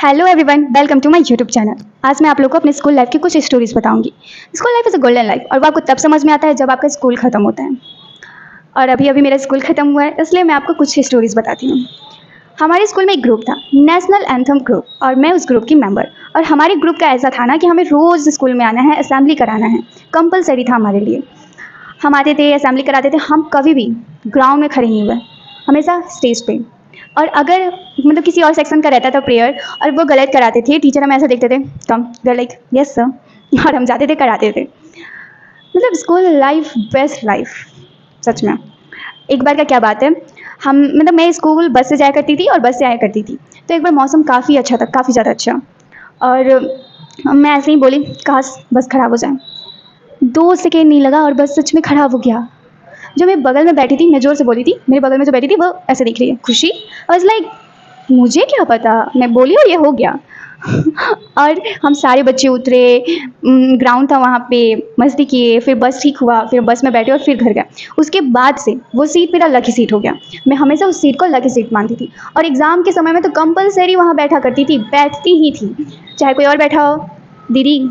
Hello everyone, welcome to my YouTube channel. आज मैं आप लोगों को अपने स्कूल लाइफ की कुछ स्टोरीज बताऊंगी। School life is a golden life और वो आपको तब समझ में आता है जब आपका स्कूल ख़त्म होता है। और अभी अभी मेरा स्कूल ख़त्म हुआ है, इसलिए मैं आपको कुछ स्टोरीज बताती हूँ। हमारे स्कूल में एक ग्रुप था, नेशनल एंथम ग्रुप, और मैं उस ग्रुप की मेंबर। और हमारे ग्रुप का ऐसा था ना कि हमें रोज़ स्कूल में आना है, असेंबली कराना है, कंपलसरी था हमारे लिए। हम आते थे, असेंबली कराते थे। हम कभी भी ग्राउंड में खड़े नहीं हुए, हमेशा स्टेज पे। और अगर मतलब किसी और सेक्शन का रहता था प्रेयर और वो गलत कराते थे, टीचर हमें ऐसा देखते थे, come there like yes sir, और हम जाते थे, कराते थे। मतलब स्कूल लाइफ बेस्ट लाइफ, सच में। एक बार का क्या बात है, हम मतलब मैं स्कूल बस से जाया करती थी और बस से आया करती थी। तो एक बार मौसम काफ़ी अच्छा था, काफ़ी ज़्यादा अच्छा। और मैं ऐसे ही बोली, काश बस खराब हो जाए। 2 सेकेंड नहीं लगा और बस सच में खराब हो गया। जो मेरे बगल में बैठी थी, मैं ज़ोर से बोली थी, मेरे बगल में जो बैठी थी वो ऐसे देख रही है, खुशी। और लाइक मुझे क्या पता, मैं बोली और ये हो गया। और हम सारे बच्चे उतरे, ग्राउंड था वहाँ पे, मस्ती किए, फिर बस ठीक हुआ, फिर बस में बैठे और फिर घर गए। उसके बाद से वो सीट मेरा लकी सीट हो गया। मैं हमेशा उस सीट को लकी सीट मानती थी। और एग्ज़ाम के समय में तो कंपलसरी वहाँ बैठा करती थी, बैठती ही थी, चाहे कोई और बैठा हो। दीदी,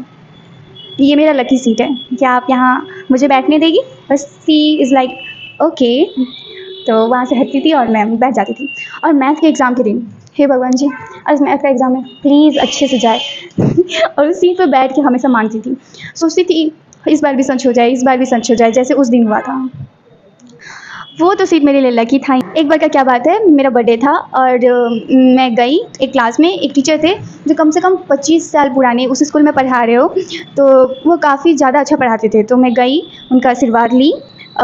ये मेरा लकी सीट है, क्या आप यहाँ मुझे बैठने देगी? बस सी इज़ लाइक ओके। तो वहाँ से हटती थी और मैं बैठ जाती थी। और मैथ के एग्ज़ाम के दिन, हे भगवान जी, आज मैथ का एग्ज़ाम है, प्लीज़ अच्छे से जाए। और उस सीट पर बैठ के हमेशा मांगती थी, सोचती थी इस बार भी सच हो जाए, इस बार भी सच हो जाए, जैसे उस दिन हुआ था। वो तो सीट मेरे लिए लकी था। एक बार का क्या बात है, मेरा बर्थडे था और मैं गई एक क्लास में। एक टीचर थे जो कम से कम 25 साल पुराने उस स्कूल में पढ़ा रहे हो, तो वो काफ़ी ज़्यादा अच्छा पढ़ाते थे। तो मैं गई, उनका आशीर्वाद ली,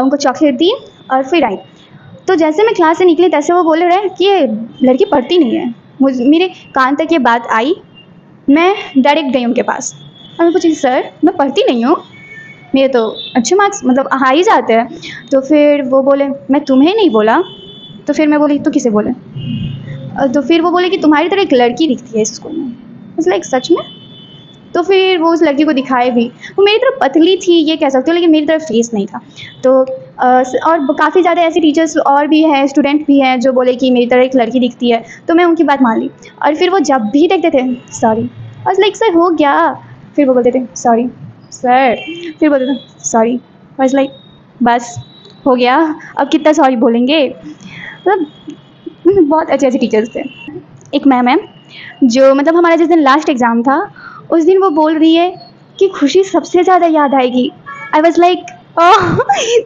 उनको चॉकलेट दी और फिर आई। तो जैसे मैं क्लास से निकली तैसे वो बोल रहे कि ये लड़की पढ़ती नहीं है। मेरे कान तक ये बात आई। मैं डायरेक्ट गई उनके पास और मैं पूछी, सर मैं पढ़ती नहीं हूँ, मेरे तो अच्छे मार्क्स मतलब आ ही जाते हैं। तो फिर वो बोले, मैं तुम्हें नहीं बोला। तो फिर मैं बोली, तो किसे बोले? तो फिर वो बोले कि तुम्हारी तरह एक लड़की दिखती है इस स्कूल में। इट्स लाइक सच में? तो फिर वो उस लड़की को दिखाए भी। वो मेरी तरफ पतली थी ये कह सकते हो, लेकिन मेरी तरफ फेस नहीं था। तो और काफ़ी ज़्यादा ऐसे टीचर्स और भी हैं, स्टूडेंट भी हैं जो बोले कि मेरी तरह एक लड़की दिखती है। तो मैं उनकी बात मान ली। और फिर वो जब भी देखते थे, सॉरी, और लाइक सर हो गया। फिर वो बोलते थे सॉरी सर, फिर बोलते थे सॉरी, और लाइक बस हो गया, अब कितना सॉरी बोलेंगे। मतलब बहुत अच्छे अच्छे टीचर्स थे। एक मैम है जो मतलब हमारा जिस दिन लास्ट एग्ज़ाम था, उस दिन वो बोल रही है कि खुशी सबसे ज़्यादा याद आएगी। आई वॉज लाइक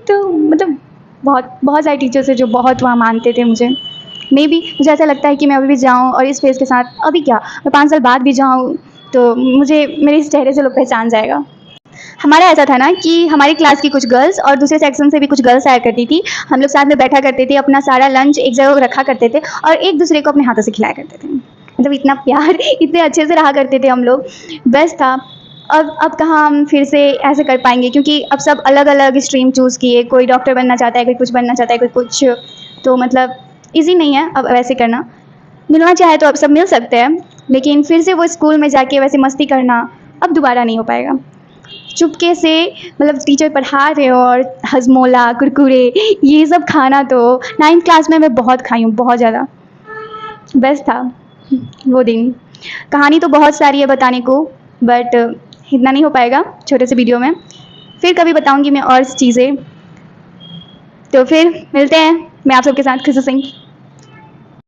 तो मतलब बहुत बहुत सारे टीचर्स थे जो बहुत वहाँ मानते थे मुझे। मे बी मुझे ऐसा लगता है कि मैं अभी भी जाऊँ और इस फेस के साथ, अभी क्या, मैं 5 साल बाद भी जाऊँ तो मुझे मेरे इस चेहरे से लोग पहचान जाएगा। हमारा ऐसा था ना कि हमारी क्लास की कुछ गर्ल्स और दूसरे सेक्शन से भी कुछ गर्ल्स आया करती थी। हम लोग साथ में बैठा करते थे, अपना सारा लंच एक जगह रखा करते थे और एक दूसरे को अपने हाथों से खिलाया करते थे। मतलब इतना प्यार, इतने अच्छे से रहा करते थे हम लोग, बेस्ट था। अब कहाँ हम फिर से ऐसे कर पाएंगे, क्योंकि अब सब अलग अलग स्ट्रीम चूज़ किए। कोई डॉक्टर बनना चाहता है, कोई कुछ बनना चाहता है, कोई कुछ। तो मतलब ईजी नहीं है अब वैसे करना। मिलना चाहे तो अब सब मिल सकते हैं, लेकिन फिर से वो स्कूल में जाके वैसे मस्ती करना अब दोबारा नहीं हो पाएगा। चुपके से मतलब टीचर पढ़ा रहे हो और हजमोला, कुरकुरे, ये सब खाना तो 9th क्लास में मैं बहुत खाई हूँ, बहुत ज़्यादा। बेस्ट था वो दिन। कहानी तो बहुत सारी है बताने को, बट इतना नहीं हो पाएगा छोटे से वीडियो में। फिर कभी बताऊँगी मैं और चीज़ें। तो फिर मिलते हैं, मैं आप सबके साथ खुशी सिंह।